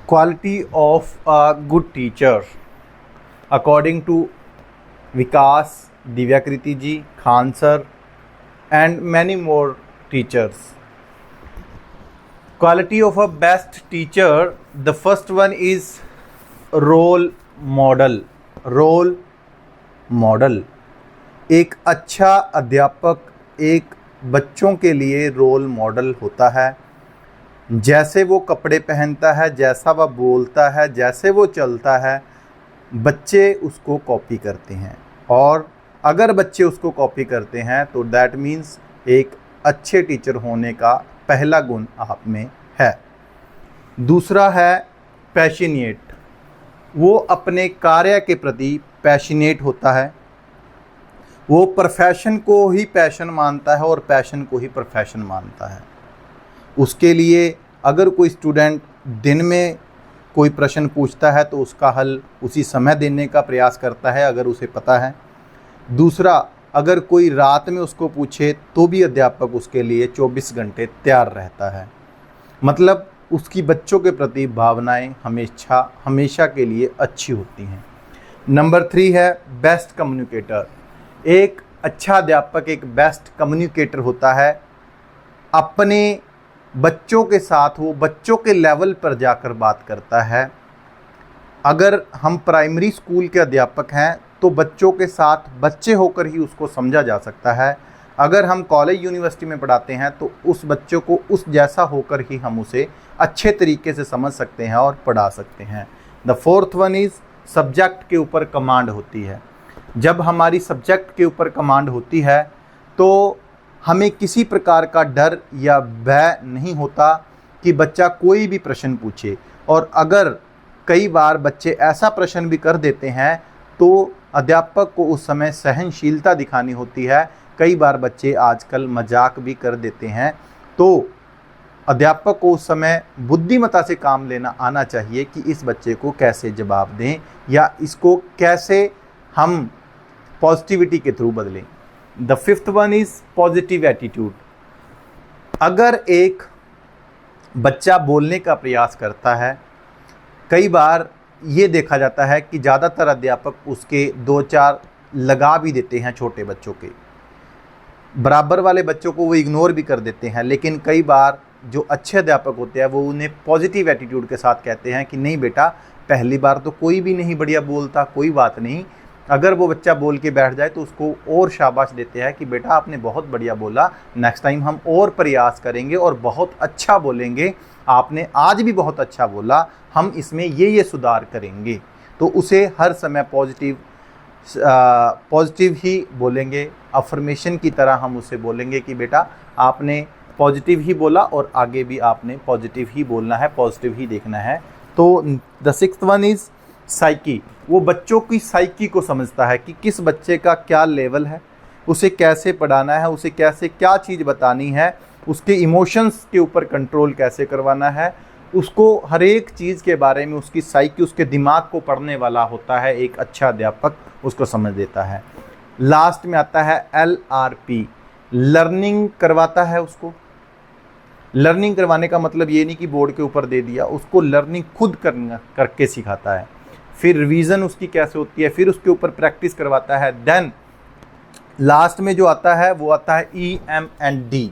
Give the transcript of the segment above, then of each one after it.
Quality of a good teacher, according to Vikas, Divyakriti ji, Khan sir, and many more teachers. Quality of a best teacher, the first one is role model. Role model. एक अच्छा अध्यापक एक बच्चों के लिए role model होता है। जैसे वो कपड़े पहनता है, जैसा वह बोलता है, जैसे वो चलता है, बच्चे उसको कॉपी करते हैं। और अगर बच्चे उसको कॉपी करते हैं तो दैट मीन्स एक अच्छे टीचर होने का पहला गुण आप में है। दूसरा है पैशनेट। वो अपने कार्य के प्रति पैशनेट होता है। वो प्रोफेशन को ही पैशन मानता है और पैशन को ही प्रोफेशन मानता है। उसके लिए अगर कोई स्टूडेंट दिन में कोई प्रश्न पूछता है तो उसका हल उसी समय देने का प्रयास करता है अगर उसे पता है। दूसरा, अगर कोई रात में उसको पूछे तो भी अध्यापक उसके लिए 24 घंटे तैयार रहता है। मतलब उसकी बच्चों के प्रति भावनाएं हमेशा के लिए अच्छी होती हैं। नंबर 3 है बेस्ट कम्युनिकेटर। एक अच्छा अध्यापक एक बेस्ट कम्युनिकेटर होता है। अपने बच्चों के साथ वो बच्चों के लेवल पर जाकर बात करता है। अगर हम प्राइमरी स्कूल के अध्यापक हैं तो बच्चों के साथ बच्चे होकर ही उसको समझा जा सकता है। अगर हम कॉलेज यूनिवर्सिटी में पढ़ाते हैं तो उस बच्चों को उस जैसा होकर ही हम उसे अच्छे तरीके से समझ सकते हैं और पढ़ा सकते हैं। The fourth one is subject के ऊपर कमांड होती है। जब हमारी सब्जेक्ट के ऊपर कमांड होती है तो हमें किसी प्रकार का डर या भय नहीं होता कि बच्चा कोई भी प्रश्न पूछे। और अगर कई बार बच्चे ऐसा प्रश्न भी कर देते हैं तो अध्यापक को उस समय सहनशीलता दिखानी होती है। कई बार बच्चे आजकल मजाक भी कर देते हैं तो अध्यापक को उस समय बुद्धिमत्ता से काम लेना आना चाहिए कि इस बच्चे को कैसे जवाब दें या इसको कैसे हम पॉजिटिविटी के थ्रू बदलें। The fifth one is positive attitude. अगर एक बच्चा बोलने का प्रयास करता है, कई बार ये देखा जाता है कि ज़्यादातर अध्यापक उसके 2-4 लगा भी देते हैं छोटे बच्चों के, बराबर वाले बच्चों को वो इग्नोर भी कर देते हैं। लेकिन कई बार जो अच्छे अध्यापक होते हैं वो उन्हें पॉजिटिव एटीट्यूड के साथ कहते हैं कि नहीं बेटा, पहली बार तो कोई भी नहीं बढ़िया बोलता, कोई बात नहीं। अगर वो बच्चा बोल के बैठ जाए तो उसको और शाबाश देते हैं कि बेटा आपने बहुत बढ़िया बोला, नेक्स्ट टाइम हम और प्रयास करेंगे और बहुत अच्छा बोलेंगे। आपने आज भी बहुत अच्छा बोला, हम इसमें ये सुधार करेंगे। तो उसे हर समय पॉजिटिव ही बोलेंगे। अफर्मेशन की तरह हम उसे बोलेंगे कि बेटा आपने पॉजिटिव ही बोला और आगे भी आपने पॉजिटिव ही बोलना है, पॉजिटिव ही देखना है। तो the sixth one is psyche. वो बच्चों की साइकी को समझता है कि किस बच्चे का क्या लेवल है, उसे कैसे पढ़ाना है, उसे कैसे क्या चीज़ बतानी है, उसके इमोशंस के ऊपर कंट्रोल कैसे करवाना है। उसको हर एक चीज़ के बारे में उसकी साइकी, उसके दिमाग को पढ़ने वाला होता है। एक अच्छा अध्यापक उसको समझ देता है। लास्ट में आता है LRP, लर्निंग करवाता है उसको। लर्निंग करवाने का मतलब ये नहीं कि बोर्ड के ऊपर दे दिया, उसको लर्निंग खुद करके सिखाता है। फिर रिवीजन उसकी कैसे होती है, फिर उसके ऊपर प्रैक्टिस करवाता है। देन लास्ट में जो आता है वो आता है EM&D।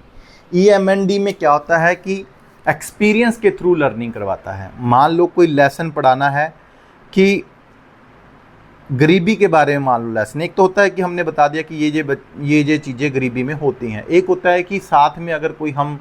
EM&D में क्या होता है कि एक्सपीरियंस के थ्रू लर्निंग करवाता है। मान लो कोई लेसन पढ़ाना है कि गरीबी के बारे में, मान लो लेसन एक तो होता है कि हमने बता दिया कि ये चीज़ें गरीबी में होती हैं। एक होता है कि साथ में अगर कोई हम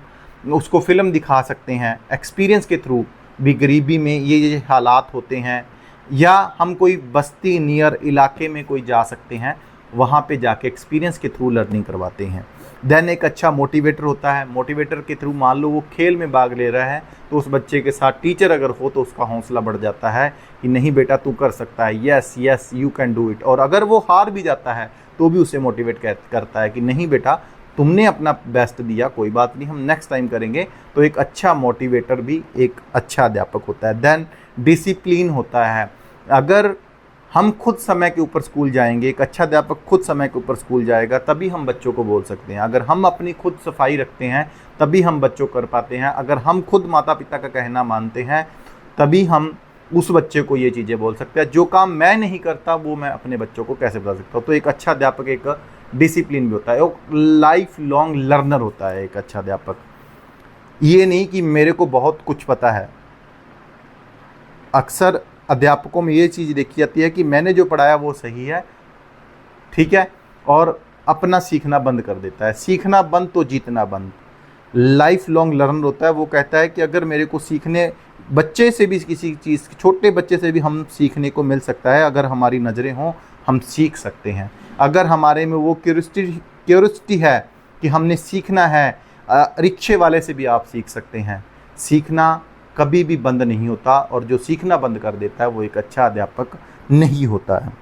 उसको फिल्म दिखा सकते हैं एक्सपीरियंस के थ्रू भी, गरीबी में ये हालात होते हैं। या हम कोई बस्ती नियर इलाके में कोई जा सकते हैं, वहाँ पे जाके एक्सपीरियंस के थ्रू लर्निंग करवाते हैं। देन एक अच्छा मोटिवेटर होता है। मोटिवेटर के थ्रू मान लो वो खेल में भाग ले रहा है तो उस बच्चे के साथ टीचर अगर हो तो उसका हौसला बढ़ जाता है कि नहीं बेटा तू कर सकता है, yes yes you can do it. और अगर वो हार भी जाता है तो भी उसे मोटिवेट करता है कि नहीं बेटा तुमने अपना बेस्ट दिया, कोई बात नहीं, हम नेक्स्ट टाइम करेंगे। तो एक अच्छा मोटिवेटर भी एक अच्छा अध्यापक होता है। देन डिसिप्लिन होता है। अगर हम खुद समय के ऊपर स्कूल जाएंगे, एक अच्छा अध्यापक खुद समय के ऊपर स्कूल जाएगा, तभी हम बच्चों को बोल सकते हैं। अगर हम अपनी खुद सफाई रखते हैं तभी हम बच्चों कर पाते हैं। अगर हम खुद माता पिता का कहना मानते हैं तभी हम उस बच्चे को ये चीज़ें बोल सकते हैं। जो काम मैं नहीं करता वो मैं अपने बच्चों को कैसे बता सकता हूँ। तो एक अच्छा अध्यापक एक डिसिप्लिन भी होता है, एक लाइफ लॉन्ग लर्नर होता है एक अच्छा अध्यापक। ये नहीं कि मेरे को बहुत कुछ पता है। अक्सर अध्यापकों में ये चीज़ देखी जाती है कि मैंने जो पढ़ाया वो सही है, ठीक है, और अपना सीखना बंद कर देता है। सीखना बंद तो जीतना बंद। लाइफ लॉन्ग लर्नर होता है, वो कहता है कि अगर मेरे को सीखने, बच्चे से भी किसी चीज़, छोटे बच्चे से भी हम सीखने को मिल सकता है। अगर हमारी नज़रें हों हम सीख सकते हैं। अगर हमारे में वो क्यूरियोसिटी है कि हमने सीखना है, रिक्शे वाले से भी आप सीख सकते हैं। सीखना कभी भी बंद नहीं होता, और जो सीखना बंद कर देता है वो एक अच्छा अध्यापक नहीं होता है।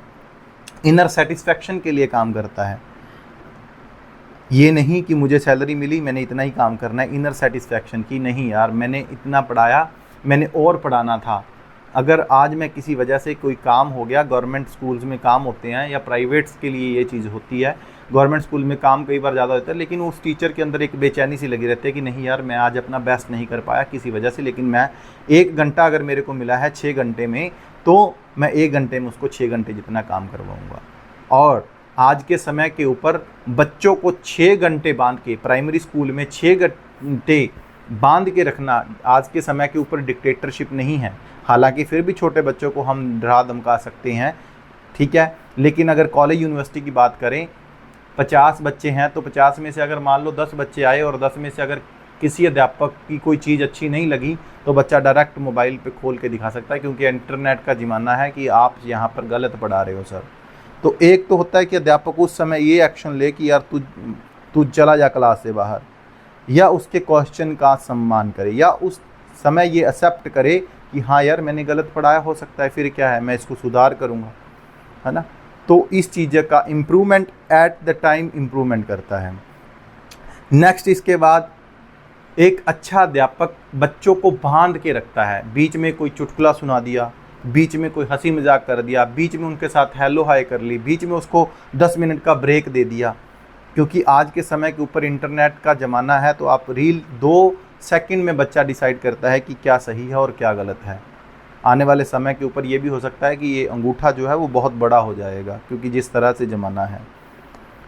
इनर सेटिस्फैक्शन के लिए काम करता है। ये नहीं कि मुझे सैलरी मिली मैंने इतना ही काम करना है, इनर सेटिस्फैक्शन की नहीं यार, मैंने इतना पढ़ाया, मैंने और पढ़ाना था। अगर आज मैं किसी वजह से कोई काम हो गया, गवर्नमेंट स्कूल्स में काम होते हैं या प्राइवेट्स के लिए ये चीज़ होती है, गवर्नमेंट स्कूल में काम कई बार ज़्यादा होता है, लेकिन उस टीचर के अंदर एक बेचैनी सी लगी रहती है कि नहीं यार मैं आज अपना बेस्ट नहीं कर पाया किसी वजह से, लेकिन मैं 1 घंटा अगर मेरे को मिला है 6 घंटे में, तो मैं 1 घंटे में उसको 6 घंटे जितना काम करवाऊँगा। और आज के समय के ऊपर बच्चों को 6 घंटे बांध के, प्राइमरी स्कूल में 6 घंटे बांध के रखना आज के समय के ऊपर डिक्टेटरशिप नहीं है। हालांकि फिर भी छोटे बच्चों को हम डरा धमका सकते हैं, ठीक है, लेकिन अगर कॉलेज यूनिवर्सिटी की बात करें, 50 बच्चे हैं तो 50 में से अगर मान लो 10 बच्चे आए और 10 में से अगर किसी अध्यापक की कोई चीज़ अच्छी नहीं लगी तो बच्चा डायरेक्ट मोबाइल पे खोल के दिखा सकता है, क्योंकि इंटरनेट का ज़माना है कि आप यहाँ पर गलत पढ़ा रहे हो सर। तो एक तो होता है कि अध्यापक उस समय ये एक्शन ले कि यार तू चला जा क्लास से बाहर, या उसके क्वेश्चन का सम्मान करे, या उस समय ये एक्सेप्ट करे कि हाँ यार मैंने गलत पढ़ाया, हो सकता है फिर क्या है मैं इसको सुधार करूँगा, है ना। तो इस चीज़ का improvement at the time improvement करता है। नेक्स्ट इसके बाद एक अच्छा अध्यापक बच्चों को बांध के रखता है। बीच में कोई चुटकुला सुना दिया, बीच में कोई हंसी मजाक कर दिया, बीच में उनके साथ हेलो हाय कर ली, बीच में उसको 10 मिनट का ब्रेक दे दिया, क्योंकि आज के समय के ऊपर इंटरनेट का ज़माना है। तो आप रील 2 सेकंड में बच्चा डिसाइड करता है कि क्या सही है और क्या गलत है। आने वाले समय के ऊपर ये भी हो सकता है कि ये अंगूठा जो है वो बहुत बड़ा हो जाएगा, क्योंकि जिस तरह से ज़माना है।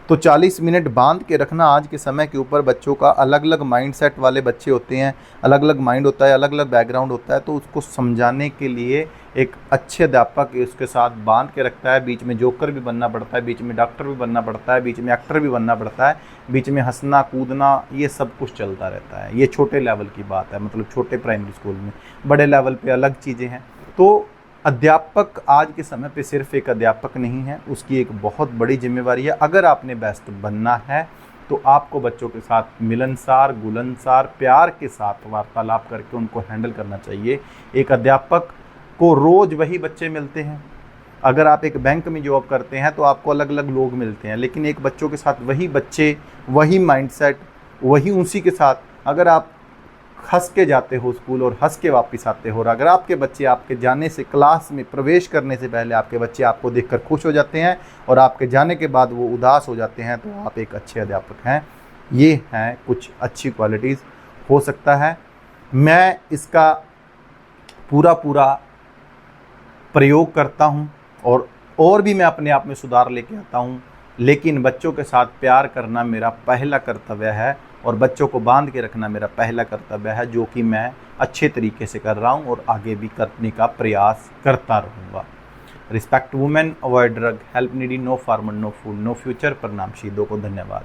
तो 40 मिनट बांध के रखना आज के समय के ऊपर बच्चों का, अलग अलग माइंड सेट वाले बच्चे होते हैं, अलग अलग माइंड होता है, अलग अलग बैकग्राउंड होता है, तो उसको समझाने के लिए एक अच्छे अध्यापक उसके साथ बांध के रखता है। बीच में जोकर भी बनना पड़ता है, बीच में डॉक्टर भी बनना पड़ता है, बीच में एक्टर भी बनना पड़ता है, बीच में हंसना कूदना, ये सब कुछ चलता रहता है। ये छोटे लेवल की बात है, मतलब छोटे प्राइमरी स्कूल में। बड़े लेवल पे अलग चीज़ें हैं। तो अध्यापक आज के समय पे सिर्फ एक अध्यापक नहीं है, उसकी एक बहुत बड़ी जिम्मेवारी है। अगर आपने बेस्ट बनना है तो आपको बच्चों के साथ मिलनसार, घुलनसार, प्यार के साथ वार्तालाप करके उनको हैंडल करना चाहिए। एक अध्यापक को रोज़ वही बच्चे मिलते हैं। अगर आप एक बैंक में जॉब करते हैं तो आपको अलग अलग लोग मिलते हैं, लेकिन एक बच्चों के साथ वही बच्चे, वही माइंडसेट, वही उसी के साथ अगर आप हंस के जाते हो स्कूल और हंस के वापस आते हो, और अगर आपके बच्चे आपके जाने से, क्लास में प्रवेश करने से पहले आपके बच्चे आपको देखकर खुश हो जाते हैं और आपके जाने के बाद वो उदास हो जाते हैं, तो आप एक अच्छे अध्यापक हैं। ये हैं कुछ अच्छी क्वालिटीज़। हो सकता है मैं इसका पूरा प्रयोग करता हूँ और भी मैं अपने आप में सुधार लेके आता हूँ, लेकिन बच्चों के साथ प्यार करना मेरा पहला कर्तव्य है और बच्चों को बांध के रखना मेरा पहला कर्तव्य है, जो कि मैं अच्छे तरीके से कर रहा हूँ और आगे भी करने का प्रयास करता रहूँगा। Respect women, avoid drug, help needy, no farmer, no food, no future. प्रणाम, शहीदों को धन्यवाद।